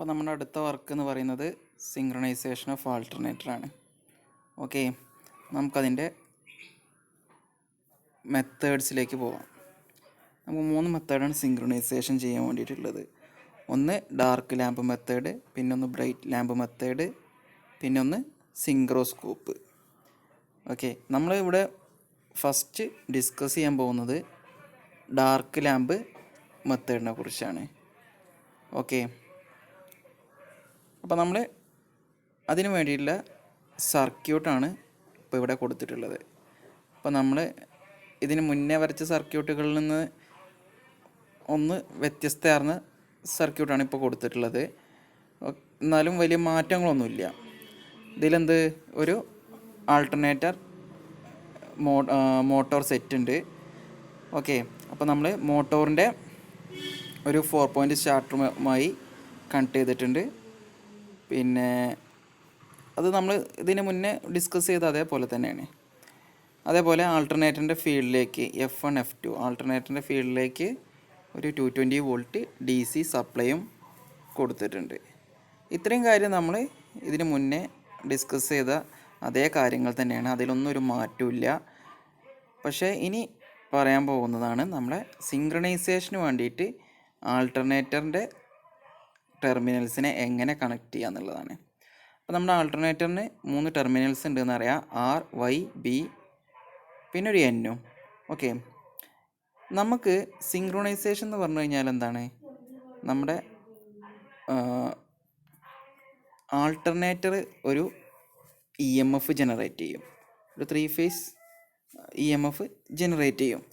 അപ്പോൾ നമ്മുടെ അടുത്ത വർക്ക് എന്ന് പറയുന്നത് സിങ്ക്രണൈസേഷൻ ഓഫ് ആൾട്ടർനേറ്ററാണ്. ഓക്കെ, നമുക്കതിൻ്റെ മെത്തേഡ്സിലേക്ക് പോവാം. നമുക്ക് 3 മെത്തേഡാണ് സിങ്ക്രണൈസേഷൻ ചെയ്യാൻ വേണ്ടിയിട്ടുള്ളത്. ഒന്ന് ഡാർക്ക് ലാമ്പ് മെത്തേഡ്, പിന്നൊന്ന് ബ്രൈറ്റ് ലാമ്പ് മെത്തേഡ്, പിന്നൊന്ന് സിങ്ക്രോസ്കോപ്പ്. ഓക്കെ, നമ്മളിവിടെ ഫസ്റ്റ് ഡിസ്കസ് ചെയ്യാൻ പോകുന്നത് ഡാർക്ക് ലാമ്പ് മെത്തേഡിനെ കുറിച്ചാണ്. ഓക്കെ, അപ്പോൾ നമ്മൾ അതിന് വേണ്ടിയിട്ടുള്ള സർക്യൂട്ടാണ് ഇപ്പോൾ ഇവിടെ കൊടുത്തിട്ടുള്ളത്. അപ്പോൾ നമ്മൾ ഇതിന് മുന്നേ വരച്ച സർക്യൂട്ടുകളിൽ നിന്ന് ഒന്ന് വ്യത്യസ്തമാർന്ന സർക്യൂട്ടാണ് ഇപ്പോൾ കൊടുത്തിട്ടുള്ളത്. എന്നാലും വലിയ മാറ്റങ്ങളൊന്നുമില്ല. ഇതിലെന്ത് ഒരു ആൾട്ടർനേറ്റർ മോട്ടോർ സെറ്റ് ഉണ്ട്. ഓക്കെ, അപ്പോൾ നമ്മൾ മോട്ടോറിൻ്റെ ഒരു 4 പോയിൻ്റ് സ്റ്റാർട്ടറുമായി കണക്ട് ചെയ്തിട്ടുണ്ട്. പിന്നെ അത് നമ്മൾ ഇതിന് മുന്നേ ഡിസ്കസ് ചെയ്ത അതേപോലെ തന്നെയാണ്. അതേപോലെ ആൾട്ടർനേറ്ററിൻ്റെ ഫീൽഡിലേക്ക് F1 F2 ആൾട്ടർനേറ്ററിൻ്റെ ഫീൽഡിലേക്ക് ഒരു 220 വോൾട്ട് DC സപ്ലൈയും കൊടുത്തിട്ടുണ്ട്. ഇത്രയും കാര്യം നമ്മൾ ഇതിന് മുന്നേ ഡിസ്കസ് ചെയ്ത അതേ കാര്യങ്ങൾ തന്നെയാണ്, അതിലൊന്നും ഒരു മാറ്റമില്ല. പക്ഷേ ഇനി പറയാൻ പോകുന്നതാണ് നമ്മളെ സിങ്ക്രണൈസേഷന് വേണ്ടിയിട്ട് ആൾട്ടർനേറ്ററിൻ്റെ ടെർമിനൽസിനെ എങ്ങനെ കണക്ട് ചെയ്യുക എന്നുള്ളതാണ്. അപ്പോൾ നമ്മുടെ ആൾട്ടർനേറ്ററിന് 3 ടെർമിനൽസ് ഉണ്ടെന്ന് അറിയാം, R, Y, B, പിന്നെ ഒരു N. ഓക്കെ, നമുക്ക് സിങ്ക്രണൈസേഷൻ എന്ന് പറഞ്ഞു കഴിഞ്ഞാൽ എന്താണ്, നമ്മുടെ ആൾട്ടർനേറ്റർ ഒരു EMF ജനറേറ്റ് ചെയ്യും, ഒരു 3 ഫേസ് EMF ജനറേറ്റ് ചെയ്യും.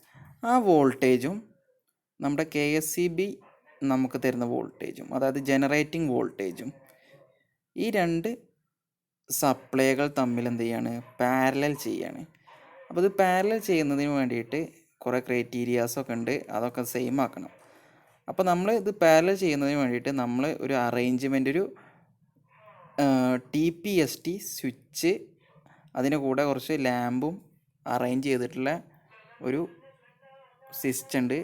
ആ വോൾട്ടേജും നമ്മുടെ KSCB നമുക്ക് തരുന്ന വോൾട്ടേജും, അതായത് ജനറേറ്റിംഗ് വോൾട്ടേജും, ഈ 2 സപ്ലൈകൾ തമ്മിൽ എന്ത് ചെയ്യാണ്, പാരലൽ ചെയ്യാണ്. അപ്പോൾ ഇത് പാരലൽ ചെയ്യുന്നതിന് വേണ്ടിയിട്ട് കുറേ ക്രൈറ്റീരിയാസൊക്കെ ഉണ്ട്, അതൊക്കെ സെയിം ആക്കണം. അപ്പോൾ നമ്മൾ ഇത് പാരലൽ ചെയ്യുന്നതിന് വേണ്ടിയിട്ട് നമ്മൾ ഒരു അറേഞ്ച്മെൻ്റ്, ഒരു TPST സ്വിച്ച്, അതിന് കൂടെ കുറച്ച് ലാമ്പും അറേഞ്ച് ചെയ്തിട്ടുള്ള ഒരു സിസ്റ്റം ഉണ്ട്.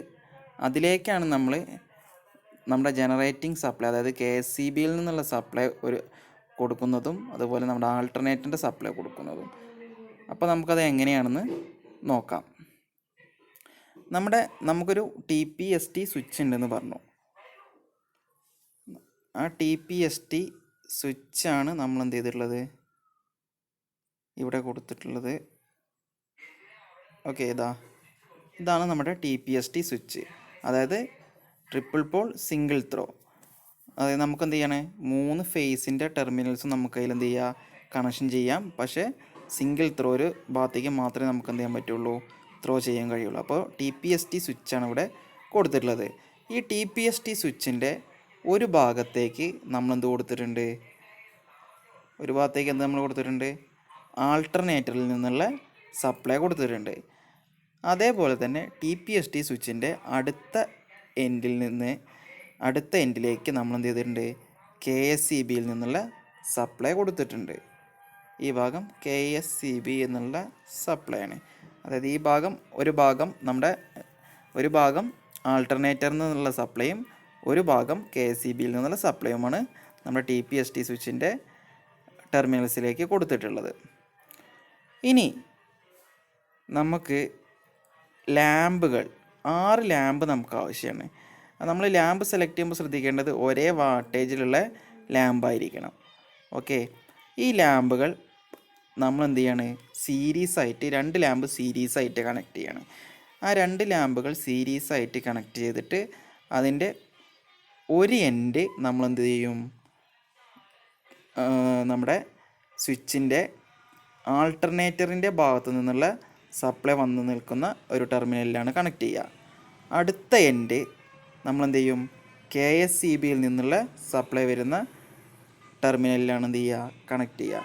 അതിലേക്കാണ് നമ്മൾ നമ്മുടെ ജനറേറ്റിംഗ് സപ്ലൈ, അതായത് KSCBയിൽ നിന്നുള്ള സപ്ലൈ കൊടുക്കുന്നതും അതുപോലെ നമ്മുടെ ആൾട്ടർനേറ്ററിൻ്റെ സപ്ലൈ കൊടുക്കുന്നതും. അപ്പോൾ നമുക്കത് എങ്ങനെയാണെന്ന് നോക്കാം. നമുക്കൊരു TPST സ്വിച്ച് ഉണ്ടെന്ന് പറഞ്ഞു. ആ TPST സ്വിച്ചാണ് നമ്മൾ എന്ത് ചെയ്തിട്ടുള്ളത്, ഇവിടെ കൊടുത്തിട്ടുള്ളത്. ഓക്കെ, ഇതാണ് നമ്മുടെ TPST സ്വിച്ച്, അതായത് ട്രിപ്പിൾ പോൾ സിംഗിൾ ത്രോ. അതായത് നമുക്ക് എന്ത് ചെയ്യണേ, 3 ഫേസിൻ്റെ ടെർമിനൽസും നമുക്ക് അതിൽ എന്ത് ചെയ്യുക, കണക്ഷൻ ചെയ്യാം. പക്ഷേ സിംഗിൾ ത്രോ ഒരു ഭാഗത്തേക്ക് മാത്രമേ നമുക്ക് എന്ത് ചെയ്യാൻ പറ്റുള്ളൂ, ത്രോ ചെയ്യാൻ കഴിയുള്ളൂ. അപ്പോൾ TPST സ്വിച്ചാണ് ഇവിടെ കൊടുത്തിട്ടുള്ളത്. ഈ TPST സ്വിച്ചിൻ്റെ ഒരു ഭാഗത്തേക്ക് നമ്മളെന്ത് കൊടുത്തിട്ടുണ്ട്, ഒരു ഭാഗത്തേക്ക് എന്ത് നമ്മൾ കൊടുത്തിട്ടുണ്ട്, ആൾട്ടർനേറ്ററിൽ നിന്നുള്ള സപ്ലൈ കൊടുത്തിട്ടുണ്ട്. അതേപോലെ തന്നെ TPST സ്വിച്ചിൻ്റെ അടുത്ത എൻഡിലേക്ക് നമ്മൾ എന്ത് ചെയ്തിട്ടുണ്ട്, KSCBയിൽ നിന്നുള്ള സപ്ലൈ കൊടുത്തിട്ടുണ്ട്. ഈ ഭാഗം KSCB എന്നുള്ള സപ്ലൈ ആണ്. അതായത് ഈ ഭാഗം ഒരു ഭാഗം ആൾട്ടർനേറ്ററിൽ നിന്നുള്ള സപ്ലൈയും ഒരു ഭാഗം KSCBയിൽ നിന്നുള്ള സപ്ലൈയുമാണ് നമ്മുടെ TPST സ്വിച്ചിൻ്റെ ടെർമിനൽസിലേക്ക് കൊടുത്തിട്ടുള്ളത്. ഇനി നമുക്ക് ലാമ്പുകൾ 6 ലാമ്പ് നമുക്ക് ആവശ്യമാണ്. നമ്മൾ ലാമ്പ് സെലക്ട് ചെയ്യുമ്പോൾ ശ്രദ്ധിക്കേണ്ടത് ഒരേ വാട്ടേജിലുള്ള ലാമ്പായിരിക്കണം. ഓക്കെ, ഈ ലാമ്പുകൾ നമ്മൾ എന്ത് ചെയ്യാണ്, സീരീസായിട്ട് 2 ലാമ്പ് സീരീസായിട്ട് കണക്ട് ചെയ്യണം. ആ 2 ലാമ്പുകൾ സീരീസായിട്ട് കണക്ട് ചെയ്തിട്ട് അതിൻ്റെ ഒരു എൻഡ് നമ്മൾ എന്ത് ചെയ്യും, നമ്മുടെ സ്വിച്ചിൻ്റെ ആൾട്ടർനേറ്ററിൻ്റെ ഭാഗത്തു നിന്നുള്ള സപ്ലൈ വന്ന് നിൽക്കുന്ന ഒരു ടെർമിനലിലാണ് കണക്ട് ചെയ്യുക. അടുത്ത എൻഡ് നമ്മളെന്ത് ചെയ്യും, KSCBയിൽ നിന്നുള്ള സപ്ലൈ വരുന്ന ടെർമിനലിലാണ് എന്ത് ചെയ്യുക, കണക്ട് ചെയ്യുക.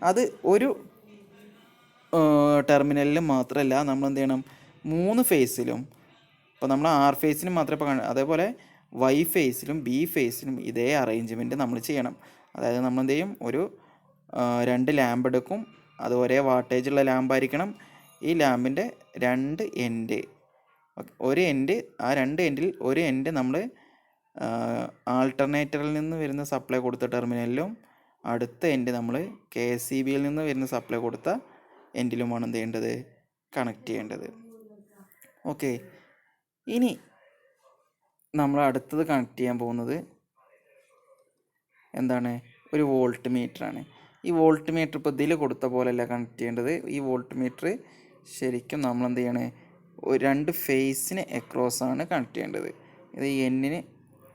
അത് ഒരു ടെർമിനലിൽ മാത്രമല്ല, നമ്മൾ എന്ത് ചെയ്യണം, 3 ഫേസിലും. ഇപ്പോൾ നമ്മൾ R ഫേസിനും മാത്രമേ അതേപോലെ Y ഫേസിലും B ഫേസിലും ഇതേ അറേഞ്ച്മെൻറ്റ് നമ്മൾ ചെയ്യണം. അതായത് നമ്മൾ എന്ത് ചെയ്യും, ഒരു 2 ലാമ്പ് എടുക്കും, അത് ഒരേ വാട്ടേജുള്ള ലാമ്പായിരിക്കണം. ഈ ലാമ്പിൻ്റെ 2 എൻഡ്, ഒരു എൻഡ്, ആ 2 എൻഡിൽ ഒരു എൻഡ് നമ്മൾ ആൾട്ടർനേറ്ററിൽ നിന്ന് വരുന്ന സപ്ലൈ കൊടുത്ത ടെർമിനലിലും അടുത്ത എൻഡ് നമ്മൾ KSEBയിൽ നിന്ന് വരുന്ന സപ്ലൈ കൊടുത്ത എൻഡിലുമാണ് എന്ത് ചെയ്യേണ്ടത്, കണക്ട് ചെയ്യേണ്ടത്. ഓക്കെ, ഇനി നമ്മൾ അടുത്തത് കണക്ട് ചെയ്യാൻ പോകുന്നത് എന്താണ്, ഒരു വോൾട്ട് മീറ്ററാണ്. ഈ വോൾട്ട് മീറ്റർ ഇപ്പോൾ ഇതിൽ കൊടുത്ത പോലെയല്ല കണക്ട് ചെയ്യേണ്ടത്. ഈ വോൾട്ട് മീറ്റർ ശരിക്കും നമ്മൾ എന്ത് ചെയ്യണേ, രണ്ട് ഫേസിന് അക്രോസ് ആണ് കണക്ട് ചെയ്യേണ്ടത്. ഇത് എന്നിന്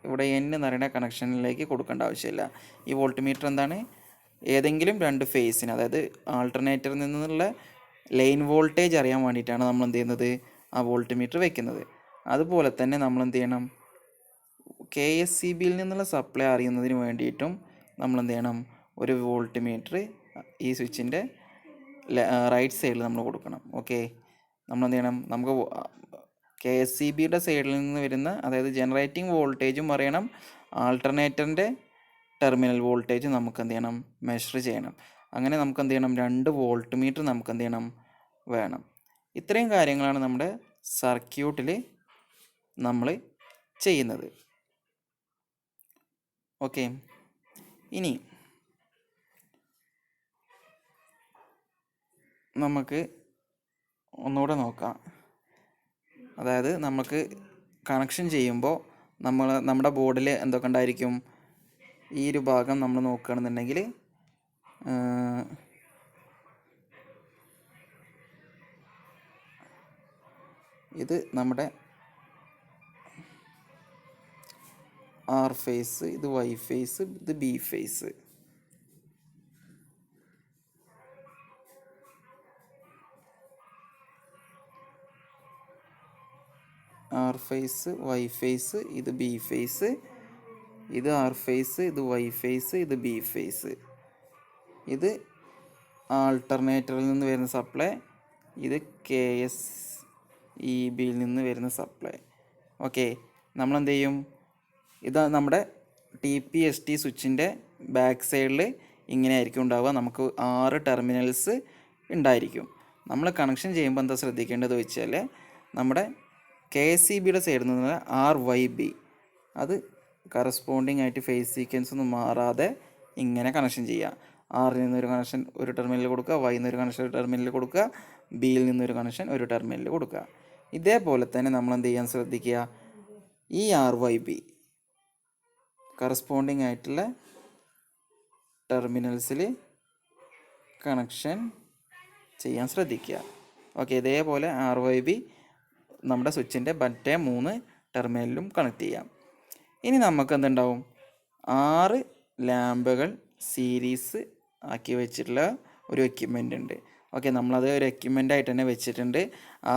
ഇവിടെ എന്ന് പറയുന്ന കണക്ഷനിലേക്ക് കൊടുക്കേണ്ട ആവശ്യമില്ല. ഈ വോൾട്ട് മീറ്റർ എന്താണ്, ഏതെങ്കിലും രണ്ട് ഫേസിന്, അതായത് ആൾട്ടർനേറ്ററിൽ നിന്നുള്ള ലൈൻ വോൾട്ടേജ് അറിയാൻ വേണ്ടിയിട്ടാണ് നമ്മൾ എന്ത് ചെയ്യുന്നത്, ആ വോൾട്ട് മീറ്റർ വെക്കുന്നത്. അതുപോലെ തന്നെ നമ്മൾ എന്ത് ചെയ്യണം, KSEBയിൽ നിന്നുള്ള സപ്ലൈ അറിയുന്നതിന് വേണ്ടിയിട്ടും നമ്മൾ എന്ത് ചെയ്യണം, ഒരു വോൾട്ട് മീറ്റർ ഈ സ്വിച്ചിൻ്റെ റൈറ്റ് സൈഡിൽ നമ്മൾ കൊടുക്കണം. ഓക്കെ, നമ്മൾ എന്ത് ചെയ്യണം, നമുക്ക് KSEBയുടെ സൈഡിൽ നിന്ന് വരുന്ന, അതായത് ജനറേറ്റിംഗ് വോൾട്ടേജും അറിയണം, ആൾട്ടർനേറ്ററിൻ്റെ ടെർമിനൽ വോൾട്ടേജ് നമുക്ക് എന്ത് ചെയ്യണം, മെഷർ ചെയ്യണം. അങ്ങനെ നമുക്ക് എന്ത് ചെയ്യണം, രണ്ട് വോൾട്ട് മീറ്റർ നമുക്ക് എന്ത് ചെയ്യണം, വേണം. ഇത്രയും കാര്യങ്ങളാണ് നമ്മുടെ സർക്യൂട്ടിൽ നമ്മൾ ചെയ്യുന്നത്. ഓക്കെ, ഇനി നമുക്ക് ഒന്നുകൂടെ നോക്കാം. അതായത് നമുക്ക് കണക്ഷൻ ചെയ്യുമ്പോൾ നമ്മുടെ ബോർഡിൽ എന്തൊക്കെ ഉണ്ടായിരിക്കും, ഈ ഒരു ഭാഗം നമ്മൾ നോക്കുകയാണെന്നുണ്ടെങ്കിൽ ഇത് നമ്മുടെ R ഫേസ്, ഇത് Y ഫേസ്, ഇത് B phase. R phase, Y phase, ഇത് B ഫേസ്, ഇത് R ഫേസ്, ഇത് Y ഫേസ്, ഇത് B ഫേസ്. ഇത് ആൾട്ടർനേറ്ററിൽ നിന്ന് വരുന്ന സപ്ലൈ, ഇത് KSEBയിൽ നിന്ന് വരുന്ന സപ്ലൈ. ഓക്കെ, നമ്മളെന്ത് ചെയ്യും, ഇത് നമ്മുടെ TPST സ്വിച്ചിൻ്റെ ബാക്ക് സൈഡിൽ ഇങ്ങനെ ആയിരിക്കും ഉണ്ടാവുക. നമുക്ക് 6 ടെർമിനൽസ് ഉണ്ടായിരിക്കും. നമ്മൾ കണക്ഷൻ ചെയ്യുമ്പോൾ എന്താ ശ്രദ്ധിക്കേണ്ടത് വെച്ചാൽ, നമ്മുടെ KSEBയുടെ സൈഡിൽ നിന്ന് RYB അത് കറസ്പോണ്ടിങ് ആയിട്ട് ഫേസ് സീക്വൻസ് ഒന്നും മാറാതെ ഇങ്ങനെ കണക്ഷൻ ചെയ്യുക. ആറിൽ നിന്നൊരു കണക്ഷൻ ഒരു ടെർമിനലിൽ കൊടുക്കുക, വൈയിൽ നിന്നൊരു കണക്ഷൻ ഒരു ടെർമിനലിൽ കൊടുക്കുക, ബിയിൽ നിന്നൊരു കണക്ഷൻ ഒരു ടെർമിനലിൽ കൊടുക്കുക. ഇതേപോലെ തന്നെ നമ്മൾ എന്ത് ചെയ്യാൻ ശ്രദ്ധിക്കുക, ഈ RYB കറസ്പോണ്ടിങ് ആയിട്ടുള്ള ടെർമിനൽസിൽ കണക്ഷൻ ചെയ്യാൻ ശ്രദ്ധിക്കുക. ഓക്കെ, ഇതേപോലെ RYB നമ്മുടെ സ്വിച്ചിൻ്റെ മറ്റേ 3 ടെർമിനലിലും കണക്ട് ചെയ്യാം. ഇനി നമുക്ക് എന്തുണ്ടാവും, 6 ലാമ്പുകൾ സീരീസ് ആക്കി വെച്ചിട്ടുള്ള ഒരു എക്യുപ്മെൻ്റ് ഉണ്ട്. ഓക്കെ, നമ്മളത് ഒരു എക്യുപ്മെൻ്റായിട്ട് തന്നെ വെച്ചിട്ടുണ്ട്. ആ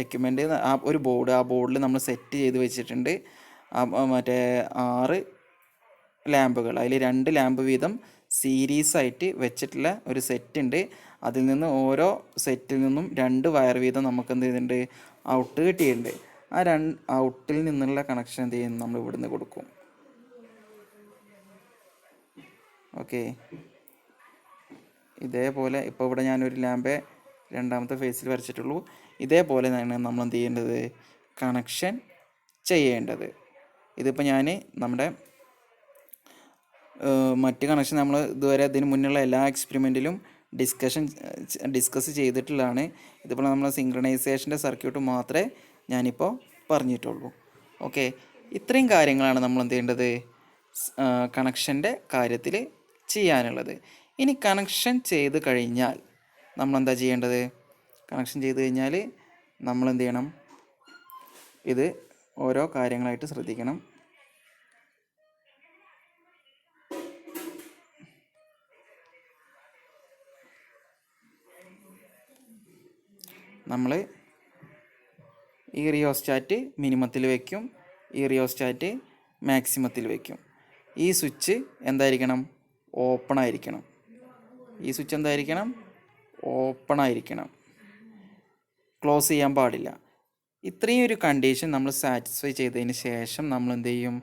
എക്യുപ്മെൻ്റ് ആ ഒരു ബോർഡ്, ആ ബോർഡിൽ നമ്മൾ സെറ്റ് ചെയ്ത് വെച്ചിട്ടുണ്ട്. മറ്റേ 6 ലാമ്പുകൾ, അതിൽ 2 ലാമ്പ് വീതം സീരീസായിട്ട് വെച്ചിട്ടുള്ള ഒരു സെറ്റ് ഉണ്ട്. അതിൽ നിന്ന് ഓരോ സെറ്റിൽ നിന്നും 2 വയർ വീതം നമുക്ക് എന്ത് ചെയ്തിട്ടുണ്ട്, ഔട്ട് കിട്ടിയിട്ടുണ്ട്. ആ ഔട്ടിൽ നിന്നുള്ള കണക്ഷൻ എന്ത് ചെയ്യും, നമ്മൾ ഇവിടുന്ന് കൊടുക്കും. ഓക്കെ, ഇതേപോലെ ഇപ്പോൾ ഇവിടെ ഞാനൊരു ലാമ്പ് രണ്ടാമത്തെ ഫേസിൽ വരച്ചിട്ടുള്ളൂ. ഇതേപോലെ തന്നെ നമ്മൾ എന്ത് ചെയ്യേണ്ടത്, കണക്ഷൻ ചെയ്യേണ്ടത്. ഇതിപ്പോൾ ഞാൻ നമ്മുടെ മറ്റ് കണക്ഷൻ നമ്മൾ ഇതുവരെ ഇതിന് മുന്നുള്ള എല്ലാ എക്സ്പെരിമെൻറ്റിലും ഡിസ്കസ് ചെയ്തിട്ടുള്ളതാണ്. ഇതിപ്പോൾ നമ്മൾ സിങ്ക്രണൈസേഷൻ്റെ സർക്യൂട്ട് മാത്രമേ ഞാനിപ്പോൾ പറഞ്ഞിട്ടുള്ളൂ. ഓക്കെ, ഇത്രയും കാര്യങ്ങളാണ് നമ്മൾ എന്ത് ചെയ്യേണ്ടത്, കണക്ഷൻ്റെ കാര്യത്തിൽ ചെയ്യാനുള്ളത്. ഇനി കണക്ഷൻ ചെയ്ത് കഴിഞ്ഞാൽ നമ്മളെന്താ ചെയ്യേണ്ടത്, കണക്ഷൻ ചെയ്ത് കഴിഞ്ഞാൽ നമ്മൾ എന്ത് ചെയ്യണം, ഇത് ഓരോ കാര്യങ്ങളായിട്ട് ശ്രദ്ധിക്കണം. നമ്മൾ ഈ റിയോസ്റ്റാറ്റ് മിനിമത്തിൽ വയ്ക്കും, ഈ റിയോസ്റ്റാറ്റ് മാക്സിമത്തിൽ വയ്ക്കും. ഈ സ്വിച്ച് എന്തായിരിക്കണം, ഓപ്പൺ ആയിരിക്കണം. ഈ സ്വിച്ച് എന്തായിരിക്കണം, ഓപ്പൺ ആയിരിക്കണം, ക്ലോസ് ചെയ്യാൻ പാടില്ല. ഇത്രയും ഒരു കണ്ടീഷൻ നമ്മൾ സാറ്റിസ്ഫൈ ചെയ്തതിന് ശേഷം നമ്മൾ എന്ത് ചെയ്യും,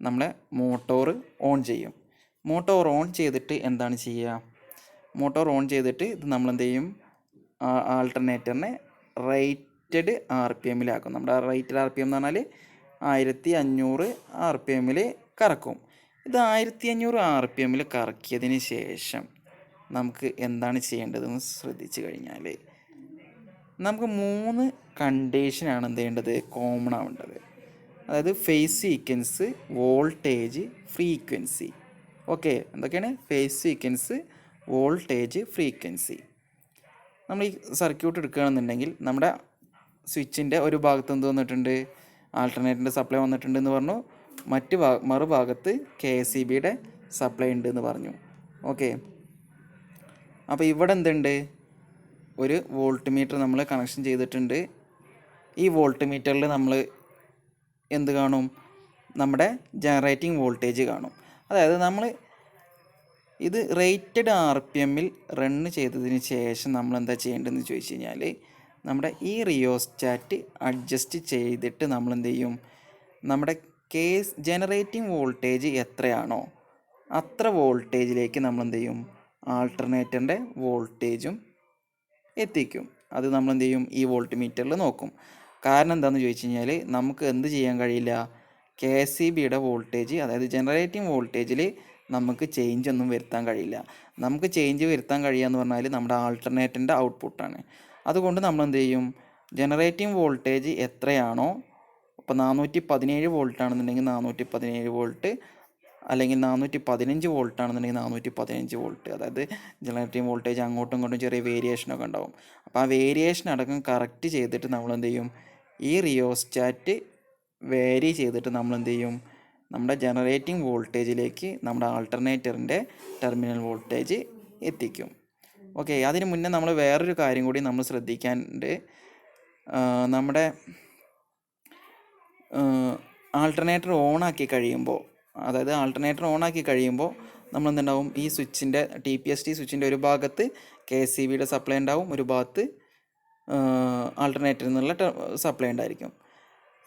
നമ്മളെ മോട്ടോർ ഓൺ ചെയ്യും. മോട്ടോർ ഓൺ ചെയ്തിട്ട് എന്താണ് ചെയ്യുക, മോട്ടോർ ഓൺ ചെയ്തിട്ട് ഇത് നമ്മൾ എന്ത് ചെയ്യും, ആൾട്ടർനേറ്ററിനെ റേറ്റഡ് RPM നമ്മുടെ റേറ്റഡ് RPM എന്ന് പറഞ്ഞാൽ 1500 RPM കറക്കും. ഇത് 1500 RPM കറക്കിയതിന് ശേഷം നമുക്ക് എന്താണ് ചെയ്യേണ്ടതെന്ന് ശ്രദ്ധിച്ചു കഴിഞ്ഞാൽ നമുക്ക് 3 കണ്ടീഷനാണ് എന്ത് ചെയ്യേണ്ടത്, കോമൺ ആവേണ്ടത്. അതായത് phase sequence, voltage, frequency. Okay, എന്തൊക്കെയാണ്? Phase sequence, voltage, frequency. നമ്മൾ ഈ സർക്യൂട്ട് എടുക്കുകയാണെന്നുണ്ടെങ്കിൽ നമ്മുടെ സ്വിച്ചിൻ്റെ ഒരു ഭാഗത്ത് എന്ത് വന്നിട്ടുണ്ട്, ആൾട്ടർനേറ്ററിൻ്റെ സപ്ലൈ വന്നിട്ടുണ്ട് എന്ന് പറഞ്ഞു. മറുഭാഗത്ത് KCBയുടെ സപ്ലൈ ഉണ്ട് എന്ന് പറഞ്ഞു. ഓക്കെ, അപ്പോൾ ഇവിടെ എന്തുണ്ട്, ഒരു വോൾട്ട് മീറ്റർ നമ്മൾ കണക്ഷൻ ചെയ്തിട്ടുണ്ട്. ഈ വോൾട്ട് മീറ്ററിൽ നമ്മൾ എന്ത് കാണും, നമ്മുടെ ജനറേറ്റിംഗ് വോൾട്ടേജ് കാണും. അതായത് നമ്മൾ ഇത് റേറ്റഡ് RPM റണ്ണ് ചെയ്തതിന് ശേഷം നമ്മൾ എന്താ ചെയ്യേണ്ടതെന്ന് ചോദിച്ചു കഴിഞ്ഞാൽ നമ്മുടെ ഈ റിയോസ്റ്റാറ്റ് അഡ്ജസ്റ്റ് ചെയ്തിട്ട് നമ്മൾ എന്ത് ചെയ്യും, നമ്മുടെ ജനറേറ്റിംഗ് വോൾട്ടേജ് എത്രയാണോ അത്ര വോൾട്ടേജിലേക്ക് നമ്മൾ എന്ത് ചെയ്യും, ആൾട്ടർനേറ്ററിൻ്റെ വോൾട്ടേജും എത്തിക്കും. അത് നമ്മൾ എന്ത് ചെയ്യും, ഈ വോൾട്ട് മീറ്ററിൽ നോക്കും. കാരണം എന്താണെന്ന് ചോദിച്ചു കഴിഞ്ഞാൽ നമുക്ക് എന്ത് ചെയ്യാൻ കഴിയില്ല, KCBയുടെ വോൾട്ടേജ്, അതായത് ജനറേറ്റിംഗ് വോൾട്ടേജിൽ നമുക്ക് ചേഞ്ച് ഒന്നും വരുത്താൻ കഴിയില്ല. നമുക്ക് ചേഞ്ച് വരുത്താൻ കഴിയുക എന്ന് പറഞ്ഞാൽ നമ്മുടെ ആൾട്ടർനേറ്ററിൻ്റെ ഔട്ട്പുട്ടാണ്. അതുകൊണ്ട് നമ്മൾ എന്ത് ചെയ്യും, ജനറേറ്റിംഗ് വോൾട്ടേജ് എത്രയാണോ, ഇപ്പോൾ 417 വോൾട്ട് ആണെന്നുണ്ടെങ്കിൽ 417 വോൾട്ട്, അല്ലെങ്കിൽ 415 വോൾട്ട് ആണെന്നുണ്ടെങ്കിൽ 415 വോൾട്ട്. അതായത് ജനറേറ്റിംഗ് വോൾട്ടേജ് അങ്ങോട്ടും ഇങ്ങോട്ടും ചെറിയ വേരിയേഷനൊക്കെ ഉണ്ടാവും. അപ്പോൾ ആ വേരിയേഷൻ അടക്കം കറക്റ്റ് ചെയ്തിട്ട് നമ്മൾ എന്ത് ചെയ്യും, ഈ റിയോസ്റ്റാറ്റ് വേരി ചെയ്തിട്ട് നമ്മൾ എന്ത് ചെയ്യും, നമ്മുടെ ജനറേറ്റിംഗ് വോൾട്ടേജിലേക്ക് നമ്മുടെ ആൾട്ടർനേറ്ററിൻ്റെ ടെർമിനൽ വോൾട്ടേജ് എത്തിക്കും. ഓക്കെ, അതിന് മുന്നേ നമ്മൾ വേറൊരു കാര്യം കൂടി നമ്മൾ ശ്രദ്ധിക്കാനുണ്ട്. നമ്മുടെ ആൾട്ടർനേറ്റർ ഓണാക്കി കഴിയുമ്പോൾ, അതായത് ആൾട്ടർനേറ്റർ ഓണാക്കി കഴിയുമ്പോൾ നമ്മൾ എന്തുണ്ടാവും, ഈ സ്വിച്ചിൻ്റെ TPST സ്വിച്ചിൻ്റെ ഒരു ഭാഗത്ത് KCBയുടെ സപ്ലൈ ഉണ്ടാവും, ഒരു ഭാഗത്ത് ആൾട്ടർനേറ്ററിൽ നിന്നുള്ള സപ്ലൈ ഉണ്ടായിരിക്കും.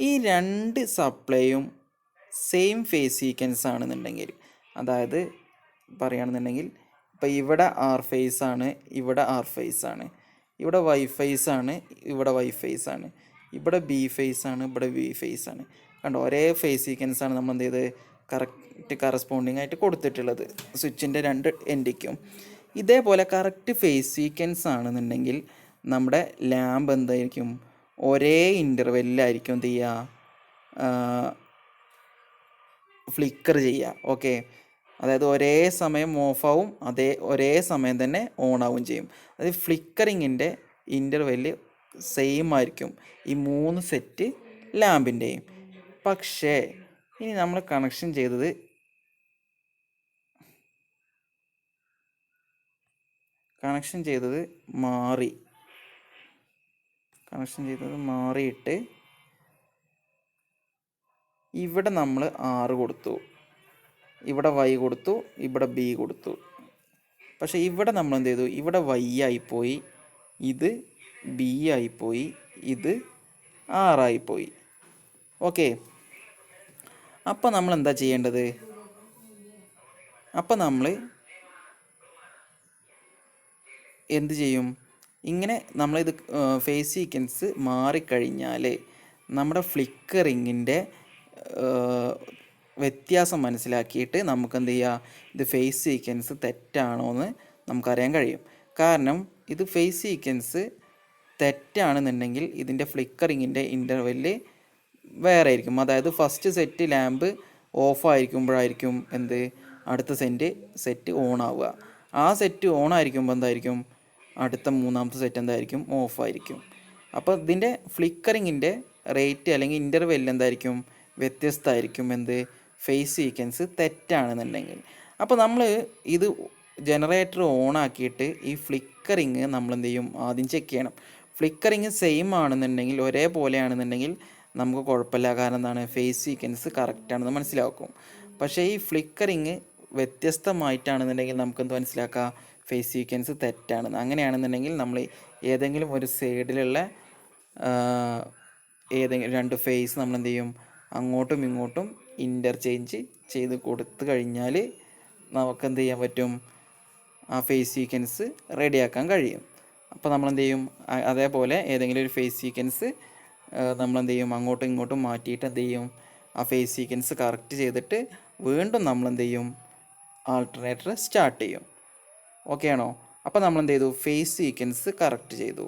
ഈ രണ്ട് സപ്ലൈയും സെയിം ഫേസ് സീക്വൻസ് ആണെന്നുണ്ടെങ്കിൽ, അതായത് പറയുകയാണെന്നുണ്ടെങ്കിൽ ഇപ്പോൾ ഇവിടെ R ഫേസ് ആണ്, ഇവിടെ R ഫേസ് ആണ്, ഇവിടെ Y ഫേസ് ആണ്, ഇവിടെ Y ഫേസ് ആണ്, ഇവിടെ B ഫേസ് ആണ്, ഇവിടെ B ഫേസ് ആണ്. കണ്ടോ, ഒരേ ഫേസ് സീക്വൻസ് ആണ് നമ്മൾ എന്ത് ചെയ്ത് കറക്റ്റ് കറസ്പോണ്ടിങ് ആയിട്ട് കൊടുത്തിട്ടുള്ളത് സ്വിച്ചിൻ്റെ രണ്ട് എൻഡിക്കും. ഇതേപോലെ കറക്റ്റ് ഫേസ് സീക്വൻസ് ആണെന്നുണ്ടെങ്കിൽ നമ്മുടെ ലാമ്പ് എന്തായിരിക്കും, ഒരേ ഇൻ്റർവെല്ലിലായിരിക്കും എന്ത് ചെയ്യുക, ഫ്ലിക്കർ ചെയ്യുക. ഓക്കെ, അതായത് ഒരേ സമയം ഓഫാവും, ഒരേ സമയം തന്നെ ഓണാവും ചെയ്യും. അതായത് ഫ്ലിക്കറിങ്ങിൻ്റെ ഇൻ്റർവെല്ല് സെയിം ആയിരിക്കും ഈ 3 സെറ്റ് ലാമ്പിൻ്റെയും. പക്ഷേ ഇനി നമ്മൾ കണക്ഷൻ ചെയ്തത് മാറിയിട്ട് ഇവിടെ നമ്മൾ R കൊടുത്തു, ഇവിടെ Y കൊടുത്തു, ഇവിടെ B കൊടുത്തു. പക്ഷേ ഇവിടെ നമ്മൾ എന്ത് ചെയ്തു, ഇവിടെ Y ആയിപ്പോയി, ഇത് B ആയിപ്പോയി, ഇത് R ആയിപ്പോയി. ഓക്കെ, അപ്പോൾ നമ്മൾ എന്താ ചെയ്യേണ്ടത്, അപ്പോൾ നമ്മൾ എന്ത് ചെയ്യും, ഇങ്ങനെ നമ്മളിത് ഫേസ് സീക്വൻസ് മാറിക്കഴിഞ്ഞാൽ നമ്മുടെ ഫ്ലിക്കറിങ്ങിൻ്റെ വ്യത്യാസം മനസ്സിലാക്കിയിട്ട് നമുക്ക് എന്ത് ചെയ്യുക, ഇത് ഫേസ് സീക്വൻസ് തെറ്റാണോ എന്ന് നമുക്കറിയാൻ കഴിയും. കാരണം ഇത് ഫേസ് സീക്വൻസ് തെറ്റാണെന്നുണ്ടെങ്കിൽ ഇതിൻ്റെ ഫ്ലിക്കറിങ്ങിൻ്റെ ഇൻ്റർവെല്ല് വേറെ ആയിരിക്കും. അതായത് ഫസ്റ്റ് സെറ്റ് ലാമ്പ് ഓഫായിരിക്കുമ്പോഴായിരിക്കും അടുത്ത സെറ്റ് ഓൺ ആവുക. ആ സെറ്റ് ഓൺ ആയിരിക്കുമ്പോൾ എന്തായിരിക്കും, അടുത്ത മൂന്നാമത്തെ സെറ്റ് എന്തായിരിക്കും, ഓഫായിരിക്കും. അപ്പോൾ ഇതിൻ്റെ ഫ്ലിക്കറിങ്ങിൻ്റെ റേറ്റ് അല്ലെങ്കിൽ ഇൻ്റർവെല്ല് എന്തായിരിക്കും, വ്യത്യസ്തമായിരിക്കും. ഫേസ് സീക്വൻസ് തെറ്റാണെന്നുണ്ടെങ്കിൽ. അപ്പോൾ നമ്മൾ ഇത് ജനറേറ്റർ ഓണാക്കിയിട്ട് ഈ ഫ്ലിക്കറിങ് നമ്മൾ എന്ത് ചെയ്യും, ആദ്യം ചെക്ക് ചെയ്യണം. ഫ്ലിക്കറിങ് സെയിം ആണെന്നുണ്ടെങ്കിൽ, ഒരേപോലെയാണെന്നുണ്ടെങ്കിൽ നമുക്ക് കുഴപ്പമില്ല. കാരണം എന്താണ്, ഫേസ് സീക്വൻസ് കറക്റ്റാണെന്ന് മനസ്സിലാക്കും. പക്ഷേ ഈ ഫ്ലിക്കറിങ് വ്യത്യസ്തമായിട്ടാണെന്നുണ്ടെങ്കിൽ നമുക്കെന്ത് മനസ്സിലാക്കാം, ഫേസ് സീക്വൻസ് തെറ്റാണെന്ന്. അങ്ങനെയാണെന്നുണ്ടെങ്കിൽ നമ്മൾ ഏതെങ്കിലും ഒരു സൈഡിലുള്ള ഏതെങ്കിലും 2 ഫേസ് നമ്മൾ എന്ത് ചെയ്യും, അങ്ങോട്ടും ഇങ്ങോട്ടും ഇൻ്റർചേഞ്ച് ചെയ്ത് കൊടുത്തു കഴിഞ്ഞാൽ നമുക്ക് എന്ത് ചെയ്യാൻ പറ്റും, ആ ഫേസ് സീക്വൻസ് റെഡിയാക്കാൻ കഴിയും. അപ്പോൾ നമ്മൾ എന്ത് ചെയ്യും, അതേപോലെ ഏതെങ്കിലും ഒരു ഫേസ് സീക്വൻസ് നമ്മൾ എന്ത് ചെയ്യും, അങ്ങോട്ടും ഇങ്ങോട്ടും മാറ്റിയിട്ട് എന്ത് ചെയ്യും, ആ ഫേസ് സീക്വൻസ് കറക്റ്റ് ചെയ്തിട്ട് വീണ്ടും നമ്മൾ എന്ത് ചെയ്യും, ആൾട്ടർനേറ്റർ സ്റ്റാർട്ട് ചെയ്യും. ഓക്കെ ആണോ? അപ്പോൾ നമ്മൾ എന്ത് ചെയ്തു, ഫേസ് സീക്വൻസ് കറക്റ്റ് ചെയ്തു.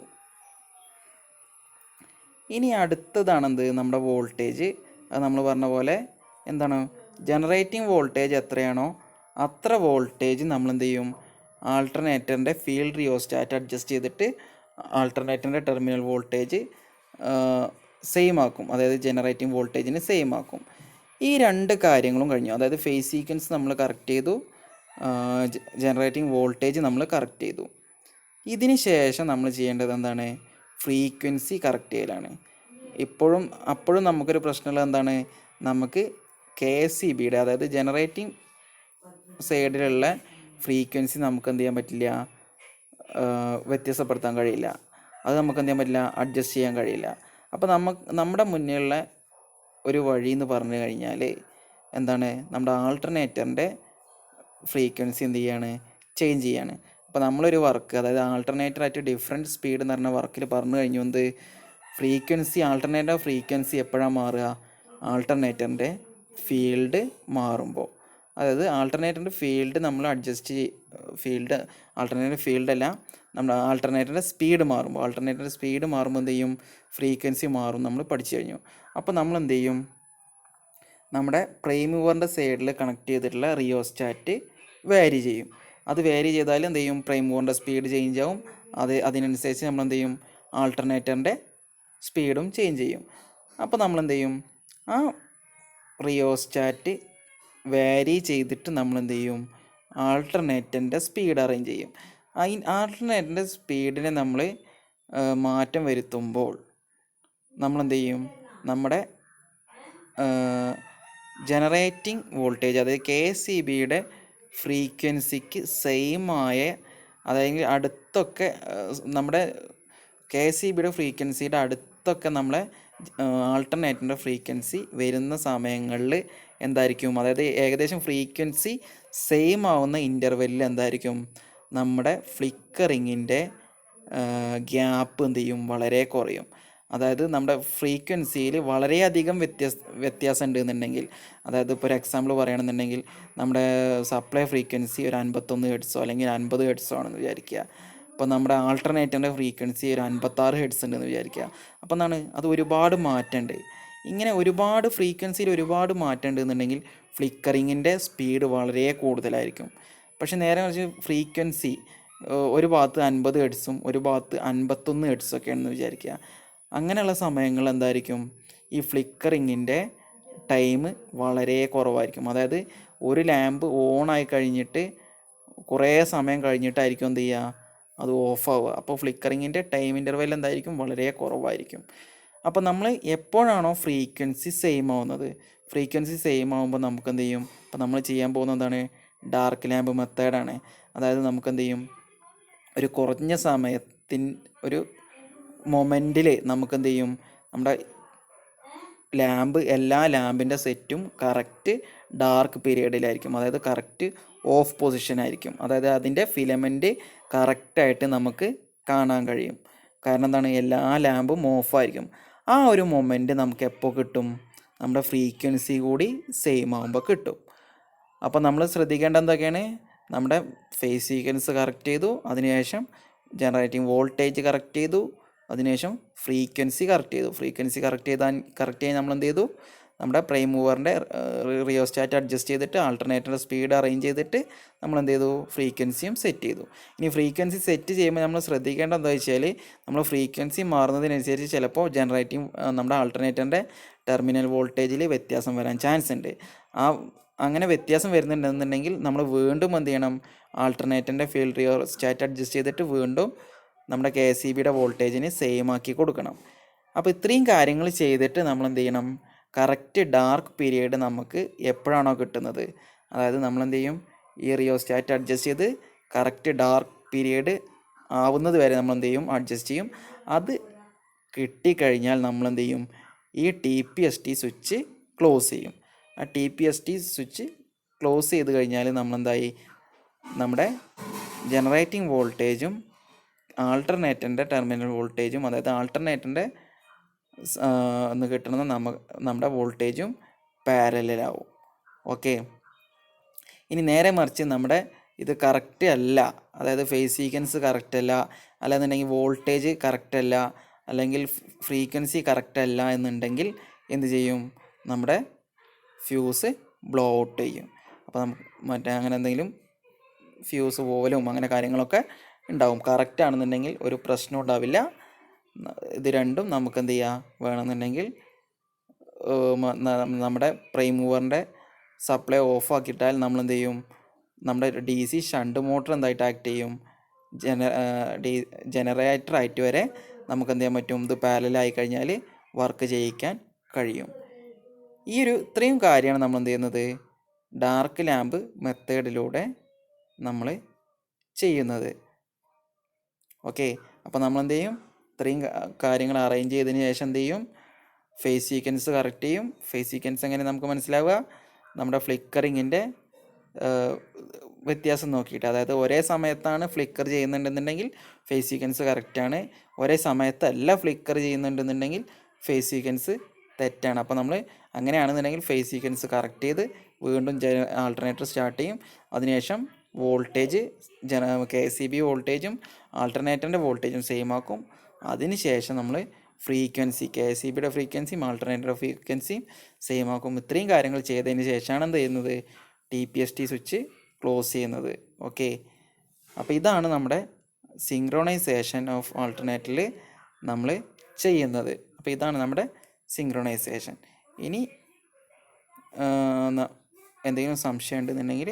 ഇനി അടുത്തതാണെന്ത്, നമ്മുടെ വോൾട്ടേജ്. അത് നമ്മൾ പറഞ്ഞ പോലെ എന്താണ്, ജനറേറ്റിംഗ് വോൾട്ടേജ് എത്രയാണോ അത്ര വോൾട്ടേജ് നമ്മൾ എന്ത് ചെയ്യും, ആൾട്ടർനേറ്ററിൻ്റെ ഫീൽഡ് റിയോസ്റ്റാറ്റ് അഡ്ജസ്റ്റ് ചെയ്തിട്ട് ആൾട്ടർനേറ്ററിൻ്റെ ടെർമിനൽ വോൾട്ടേജ് സെയിം ആക്കും. അതായത് ജനറേറ്റിംഗ് വോൾട്ടേജിന് സെയിം ആക്കും. ഈ രണ്ട് കാര്യങ്ങളും കഴിഞ്ഞു. അതായത് ഫേസ് സീക്വൻസ് നമ്മൾ കറക്റ്റ് ചെയ്തു, ജനറേറ്റിംഗ് വോൾട്ടേജ് നമ്മൾ കറക്റ്റ് ചെയ്തു. ഇതിന് ശേഷം നമ്മൾ ചെയ്യേണ്ടത് എന്താണ്, ഫ്രീക്വൻസി കറക്റ്റ് ചെയ്യലാണ്. അപ്പോഴും നമുക്കൊരു പ്രശ്നമുള്ളത് എന്താണ്, നമുക്ക് KSEB അതായത് ജനറേറ്റിംഗ് സൈഡിലുള്ള ഫ്രീക്വൻസി നമുക്ക് എന്ത് ചെയ്യാൻ പറ്റില്ല, വ്യത്യാസപ്പെടുത്താൻ കഴിയില്ല. അത് നമുക്ക് എന്ത് ചെയ്യാൻ പറ്റില്ല, അഡ്ജസ്റ്റ് ചെയ്യാൻ കഴിയില്ല. അപ്പോൾ നമ്മുടെ മുന്നിലുള്ള ഒരു വഴി എന്ന് പറഞ്ഞു കഴിഞ്ഞാൽ എന്താണ്, നമ്മുടെ ആൾട്ടർനേറ്ററിൻ്റെ ഫ്രീക്വൻസി എന്ത് ചെയ്യാണ്, ചേഞ്ച് ചെയ്യാണ്. അപ്പോൾ നമ്മളൊരു വർക്ക്, അതായത് ആൾട്ടർനേറ്റർ ആയിട്ട് ഡിഫറെൻറ്റ് സ്പീഡ് എന്ന് പറഞ്ഞ വർക്കിൽ പറഞ്ഞു കഴിഞ്ഞു എന്ത്, ആൾട്ടർനേറ്റർ ഫ്രീക്വൻസി എപ്പോഴാണ് മാറുക, ആൾട്ടർനേറ്ററിൻ്റെ ഫീൽഡ് മാറുമ്പോൾ. അതായത് ആൾട്ടർനേറ്ററിൻ്റെ ഫീൽഡ് നമ്മൾ ആൾട്ടർനേറ്റർ ഫീൽഡല്ല, നമ്മുടെ ആൾട്ടർനേറ്ററിൻ്റെ സ്പീഡ് മാറുമ്പോൾ എന്ത് ചെയ്യും, ഫ്രീക്വൻസി മാറും. നമ്മൾ പഠിച്ചു കഴിഞ്ഞു. അപ്പോൾ നമ്മൾ എന്ത് ചെയ്യും, നമ്മുടെ പ്രൈം മൂവറിൻ്റെ സൈഡിൽ കണക്ട് ചെയ്തിട്ടുള്ള റിയോസ്റ്റാറ്റ് വാരി ചെയ്യും. അത് വാരി ചെയ്താൽ എന്ത് ചെയ്യും, പ്രൈം മൂവറിൻ്റെ സ്പീഡ് ചേഞ്ച് ആവും. അതിനനുസരിച്ച് നമ്മൾ എന്ത് ചെയ്യും, ആൾട്ടർനേറ്ററിൻ്റെ സ്പീഡും ചേഞ്ച് ചെയ്യും. അപ്പോൾ നമ്മൾ എന്ത് ചെയ്യും, ആ റിയോസ്റ്റാറ്റ് വാരി ചെയ്തിട്ട് നമ്മൾ എന്ത് ചെയ്യും, ആൾട്ടർനേറ്ററിൻ്റെ സ്പീഡ് അറേഞ്ച് ചെയ്യും. ആൾട്ടർനേറ്ററിൻ്റെ സ്പീഡിനെ നമ്മൾ മാറ്റം വരുത്തുമ്പോൾ നമ്മൾ എന്ത് ചെയ്യും, നമ്മുടെ ജനറേറ്റിംഗ് വോൾട്ടേജ്, അതായത് KSEBയുടെ ഫ്രീക്വൻസിക്ക് സെയിമായ, അതായത് അടുത്തൊക്കെ നമ്മുടെ KSEBയുടെ ഫ്രീക്വൻസിയുടെ അടുത്തൊക്കെ നമ്മളെ ആൾട്ടർനേറ്ററിൻ്റെ ഫ്രീക്വൻസി വരുന്ന സമയങ്ങളിൽ എന്തായിരിക്കും, അതായത് ഏകദേശം ഫ്രീക്വൻസി സെയിം ആവുന്ന ഇൻ്റർവെല്ലിൽ എന്തായിരിക്കും, നമ്മുടെ ഫ്ലിക്കറിങ്ങിൻ്റെ ഗ്യാപ്പ് എന്ത് ചെയ്യും, വളരെ കുറയും. അതായത് നമ്മുടെ ഫ്രീക്വൻസിയിൽ വളരെയധികം വ്യത്യാസം ഉണ്ട് എന്നുണ്ടെങ്കിൽ, അതായത് ഇപ്പോൾ ഒരു എക്സാമ്പിൾ പറയുകയാണെന്നുണ്ടെങ്കിൽ നമ്മുടെ സപ്ലൈ ഫ്രീക്വൻസി ഒരു 51 ഹെർട്സോ അല്ലെങ്കിൽ 50 ഹെർട്സോ ആണെന്ന് വിചാരിക്കുക. അപ്പോൾ നമ്മുടെ ആൾട്ടർനേറ്ററിൻ്റെ ഫ്രീക്വൻസി ഒരു 56 ഹെർട്സ് ഉണ്ടെന്ന് വിചാരിക്കുക. അപ്പോൾ എന്താണ്, അത് ഒരുപാട് മാറ്റമുണ്ട്. ഇങ്ങനെ ഒരുപാട് ഫ്രീക്വൻസിയിൽ ഒരുപാട് മാറ്റം ഉണ്ടെന്നുണ്ടെങ്കിൽ ഫ്ലിക്കറിങ്ങിൻ്റെ സ്പീഡ് വളരെ കൂടുതലായിരിക്കും. പക്ഷെ നേരെ മറിച്ച് ഫ്രീക്വൻസി ഒരു ഭാഗത്ത് 50 ഹെർട്സും ഒരു ഭാഗത്ത് 51 ഹെർട്സും ഒക്കെയാണെന്ന് വിചാരിക്കുക. അങ്ങനെയുള്ള സമയങ്ങൾ എന്തായിരിക്കും, ഈ ഫ്ലിക്കറിങ്ങിൻ്റെ ടൈം വളരെ കുറവായിരിക്കും. അതായത് ഒരു ലാമ്പ് ഓണായി കഴിഞ്ഞിട്ട് കുറേ സമയം കഴിഞ്ഞിട്ടായിരിക്കും എന്ത് ചെയ്യുക, അത് ഓഫാവുക. അപ്പോൾ ഫ്ലിക്കറിങ്ങിൻ്റെ ടൈം ഇൻ്റർവെൽ എന്തായിരിക്കും, വളരെ കുറവായിരിക്കും. അപ്പോൾ നമ്മൾ എപ്പോഴാണോ ഫ്രീക്വൻസി സെയിം ആവുമ്പോൾ നമുക്ക് എന്ത് ചെയ്യും, അപ്പോൾ നമ്മൾ ചെയ്യാൻ പോകുന്നത് എന്താണ്, ഡാർക്ക് ലാമ്പ് മെത്തേഡാണ്. അതായത് നമുക്ക് എന്ത് ചെയ്യും, ഒരു കുറഞ്ഞ ഒരു മൊമെൻറ്റിൽ നമുക്ക് എന്ത് ചെയ്യും, നമ്മുടെ എല്ലാ ലാമ്പിൻ്റെ സെറ്റും കറക്റ്റ് ഡാർക്ക് പീരീഡിലായിരിക്കും. അതായത് കറക്റ്റ് ഓഫ് പൊസിഷനായിരിക്കും. അതായത് അതിൻ്റെ ഫിലമെൻറ്റ് കറക്റ്റായിട്ട് നമുക്ക് കാണാൻ കഴിയും. കാരണം എന്താണ്, എല്ലാ ലാമ്പും ഓഫായിരിക്കും. ആ ഒരു മൊമെൻറ്റ് നമുക്ക് എപ്പോൾ കിട്ടും, നമ്മുടെ ഫ്രീക്വൻസി കൂടി സെയിം ആകുമ്പോൾ കിട്ടും. അപ്പോൾ നമ്മൾ ശ്രദ്ധിക്കേണ്ട എന്തൊക്കെയാണ്, നമ്മുടെ ഫേസ് സീക്വൻസ് കറക്റ്റ് ചെയ്തു, അതിനുശേഷം ജനറേറ്റിംഗ് വോൾട്ടേജ് കറക്റ്റ് ചെയ്തു, അതിനുശേഷം ഫ്രീക്വൻസി കറക്റ്റ് ചെയ്യാൻ നമ്മൾ എന്ത് ചെയ്തു, നമ്മുടെ പ്രൈം മൂവറിൻ്റെ റിയോസ്റ്റാറ്റ് അഡ്ജസ്റ്റ് ചെയ്തിട്ട് ആൾട്ടർനേറ്ററിൻ്റെ സ്പീഡ് അറേഞ്ച് ചെയ്തിട്ട് നമ്മൾ എന്ത് ചെയ്തു, ഫ്രീക്വൻസിയും സെറ്റ് ചെയ്തു. ഇനി ഫ്രീക്വൻസി സെറ്റ് ചെയ്യുമ്പോൾ നമ്മൾ ശ്രദ്ധിക്കേണ്ടത് എന്താ വെച്ചാൽ, നമ്മൾ ഫ്രീക്വൻസി മാറുന്നതിനനുസരിച്ച് ചിലപ്പോൾ നമ്മുടെ ആൾട്ടർനേറ്ററിൻ്റെ ടെർമിനൽ വോൾട്ടേജിൽ വ്യത്യാസം വരാൻ ചാൻസ് ഉണ്ട്. അങ്ങനെ വ്യത്യാസം വരുന്നുണ്ടെന്നുണ്ടെങ്കിൽ നമ്മൾ വീണ്ടും എന്ത് ചെയ്യണം, ആൾട്ടർനേറ്ററിൻ്റെ ഫീൽഡ് റിയോസ്റ്റാറ്റ് അഡ്ജസ്റ്റ് ചെയ്തിട്ട് വീണ്ടും നമ്മുടെ KSEBയുടെ വോൾട്ടേജിന് സെയിം ആക്കി കൊടുക്കണം. അപ്പോൾ ഇത്രയും കാര്യങ്ങൾ ചെയ്തിട്ട് നമ്മൾ എന്ത് ചെയ്യണം, കറക്റ്റ് ഡാർക്ക് പീരിയഡ് നമുക്ക് എപ്പോഴാണോ കിട്ടുന്നത്, അതായത് നമ്മൾ എന്ത് ചെയ്യും, ഈ റിയോസ്റ്റാറ്റ് അഡ്ജസ്റ്റ് ചെയ്ത് കറക്റ്റ് ഡാർക്ക് പീരിയഡ് ആവുന്നത് വരെ നമ്മൾ എന്ത് ചെയ്യും, അഡ്ജസ്റ്റ് ചെയ്യും. അത് കിട്ടിക്കഴിഞ്ഞാൽ നമ്മൾ എന്ത് ചെയ്യും, ഈ TPST സ്വിച്ച് ക്ലോസ് ചെയ്യും. ആ TPST സ്വിച്ച് ക്ലോസ് ചെയ്ത് കഴിഞ്ഞാൽ നമ്മളെന്തായി, നമ്മുടെ ജനറേറ്റിംഗ് വോൾട്ടേജും ആൾട്ടർനേറ്ററിൻ്റെ ടെർമിനൽ വോൾട്ടേജും, അതായത് ആൾട്ടർനേറ്ററിൻ്റെ കിട്ടുന്ന നമ്മുടെ വോൾട്ടേജും പാരലാവും. ഓക്കെ. ഇനി നേരെ മറിച്ച് നമ്മുടെ ഇത് കറക്റ്റ് അല്ല, അതായത് ഫേസ് സീക്വൻസ് കറക്റ്റ് അല്ല, അല്ലാന്നുണ്ടെങ്കിൽ വോൾട്ടേജ് കറക്റ്റ് അല്ല, അല്ലെങ്കിൽ ഫ്രീക്വൻസി കറക്റ്റ് അല്ല എന്നുണ്ടെങ്കിൽ എന്ത് ചെയ്യും, നമ്മുടെ ഫ്യൂസ് ബ്ലോ ഔട്ട് ചെയ്യും. അപ്പോൾ നമുക്ക് മറ്റേ അങ്ങനെ എന്തെങ്കിലും ഫ്യൂസ് പോലും അങ്ങനെ കാര്യങ്ങളൊക്കെ ഉണ്ടാവും. കറക്റ്റ് ആണെന്നുണ്ടെങ്കിൽ ഒരു പ്രശ്നം ഉണ്ടാവില്ല. ഇത് രണ്ടും നമുക്ക് എന്ത് ചെയ്യാം, വേണമെന്നുണ്ടെങ്കിൽ നമ്മുടെ പ്രൈം മൂവറിൻ്റെ സപ്ലൈ ഓഫ് ആക്കിയിട്ടാൽ നമ്മൾ എന്ത് ചെയ്യും, നമ്മുടെ DC ഷണ്ട് മോട്ടർ എന്തായിട്ട് ആക്ട് ചെയ്യും, ജനറേറ്റർ ആയിട്ട് വരെ നമുക്ക് എന്ത് ചെയ്യാൻ പറ്റും, ഇത് പാരലായി കഴിഞ്ഞാൽ വർക്ക് ചെയ്യിക്കാൻ കഴിയും. ഈ ഇത്രയും കാര്യമാണ് നമ്മൾ എന്ത് ചെയ്യുന്നത്, ഡാർക്ക് ലാമ്പ് മെത്തേഡിലൂടെ നമ്മൾ ചെയ്യുന്നത്. ഓക്കെ. അപ്പോൾ നമ്മൾ എന്ത് ചെയ്യും, ഇത്രയും കാര്യങ്ങൾ അറേഞ്ച് ചെയ്തതിന് ശേഷം എന്ത് ചെയ്യും, ഫേസ് സീക്വൻസ് കറക്റ്റ് ചെയ്യും. ഫേസ് സീക്വൻസ് എങ്ങനെ നമുക്ക് മനസ്സിലാവുക, നമ്മുടെ ഫ്ലിക്കറിങ്ങിൻ്റെ വ്യത്യാസം നോക്കിയിട്ട്, അതായത് ഒരേ സമയത്താണ് ഫ്ലിക്കർ ചെയ്യുന്നുണ്ടെന്നുണ്ടെങ്കിൽ ഫേസ് സീക്വൻസ് കറക്റ്റാണ്, ഒരേ സമയത്തല്ല ഫ്ലിക്കർ ചെയ്യുന്നുണ്ടെന്നുണ്ടെങ്കിൽ ഫേസ് സീക്വൻസ് തെറ്റാണ്. അപ്പോൾ നമ്മൾ അങ്ങനെയാണെന്നുണ്ടെങ്കിൽ ഫേസ് സീക്വൻസ് കറക്റ്റ് ചെയ്ത് വീണ്ടും ആൾട്ടർനേറ്റർ സ്റ്റാർട്ട് ചെയ്യും. അതിനുശേഷം വോൾട്ടേജ് KCB വോൾട്ടേജും ആൾട്ടർനേറ്ററിൻ്റെ വോൾട്ടേജും സെയിം ആക്കും. അതിനുശേഷം നമ്മൾ ഫ്രീക്വൻസി KCBയുടെ ഫ്രീക്വൻസിയും ആൾട്ടർനേറ്റർ ഫ്രീക്വൻസിയും സെയിം ആക്കും. ഇത്രയും കാര്യങ്ങൾ ചെയ്തതിന് ശേഷമാണ് എന്ത് ചെയ്യുന്നത്, TPST സ്വിച്ച് ക്ലോസ് ചെയ്യുന്നത്. ഓക്കെ. അപ്പോൾ ഇതാണ് നമ്മുടെ സിങ്ക്രോണൈസേഷൻ ഓഫ് ആൾട്ടർനേറ്ററിൽ നമ്മൾ ചെയ്യുന്നത്. അപ്പോൾ ഇതാണ് നമ്മുടെ സിങ്ക്രോണൈസേഷൻ. ഇനി എന്തെങ്കിലും സംശയം ഉണ്ടെന്നുണ്ടെങ്കിൽ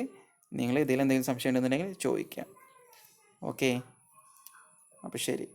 നിങ്ങൾ ഇതിൽ എന്തെങ്കിലും സംശയം ഉണ്ടെന്നുണ്ടെങ്കിൽ ചോദിക്കാം. ഓക്കെ. അപ്പോൾ ശരി.